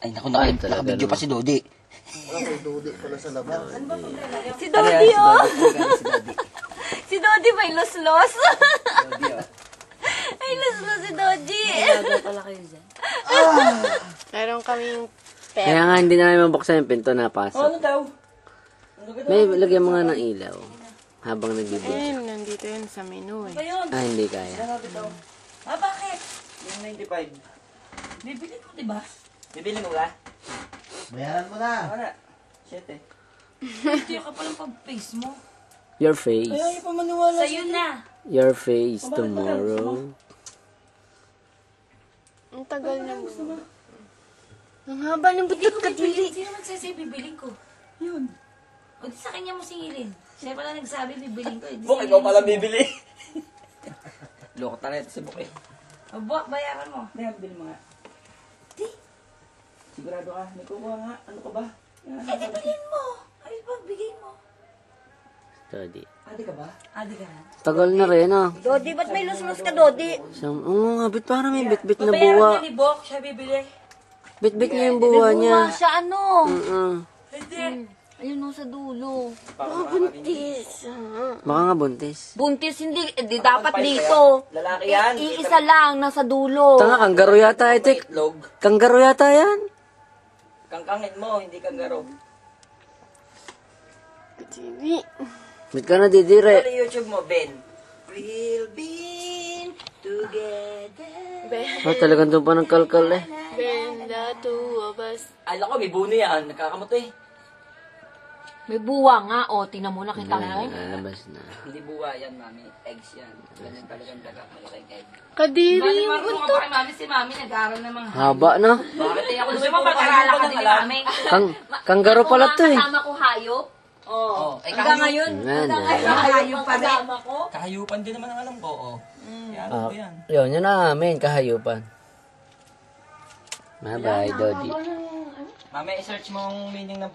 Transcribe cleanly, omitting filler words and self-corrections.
Ay, naku, nakabidyo pa si Dodi. May Dodi pala sa labas. Si Dodi, oh. Si Dodi. Si Dodi may los-los. Dodi, oh. May los-los si Dodi. Nagawa pala kayo dyan. Meron kaming pet. Kaya nga hindi namin mabuksan yung pinto na pasok. Ano daw? May lagyan mo nga ng ilaw. Habang nagbibidyo. Ayun, nandito yun sa menu eh. Hindi kaya. Bakit? Yung 95. Bibili ko, diba? Bibili mo ba? Bayaran mo na. Wala. 7. Ito ka palang pag-face mo. Your face. Ayaw pa maniwala. Sa'yo na. Your face tomorrow. Ang tagal na mo. Ang haba ng butik ka dili. Sino magsasay bibiling ko? Yun. O di sa kanya mo singilin. Siya pala nagsabi bibiling ko. Buk, ikaw pala bibili. Loko talaga si Buk eh. O buwak, bayaran mo. Hindi, bibili mo nga. Di. Sigurado ka, may kukuha nga. Ano ka ba? Eh, di bilhin mo. Ay, ba, bigay mo. Dodi. Ate ka ba? Adi ka na. Tagal na rin ah. Dodi, ba't may los-los ka, Dodi? Oo nga, bit parang may bit-bit na Babayaran buwa. niya ni Bok, siya bibili. Bit-bit niya yung buwa niya. Siya ano? Hindi. Ayun o sa dulo. Buntis. Baka nga buntis. Buntis hindi, di dapat dito. Lalaki yan. Iisa lang, nasa dulo. Tanga, kanggaro yata itik. Itlog. Kanggaro yata yan. Kangkangin mo, hindi kanggaro. Dili. Bit ka na didire. Ano YouTube mo, Ben? We'll be together. Oh, talagang doon pa ng kalkal eh. When the two of us. Ay, lako, may buno yan. Nakakamoto eh. May buwa nga, o. Tingnan mo, nakita mo. Lalabas na. Hindi buwa yan, mami. Eggs yan. Ganyan talagang daga. Malaking egg. Kadiri Mami, yung marunong buntot. ba kay Mami? Si Mami nag-aaral ng mga Haba na. Bakit eh ako Gusto mo pag-aralan ka din ni Mami? Kanggaro pala to eh. Kasama ko hayop. Oo. Eh, Hanggang ngayon. Yan na. Hayop pa rin. kahayupan din naman ang alam ko, oh. Yan, Ah, ano yan? yun na amin, kahayupan. Bye-bye, Dodi. Mami, i-search mo ang meaning ng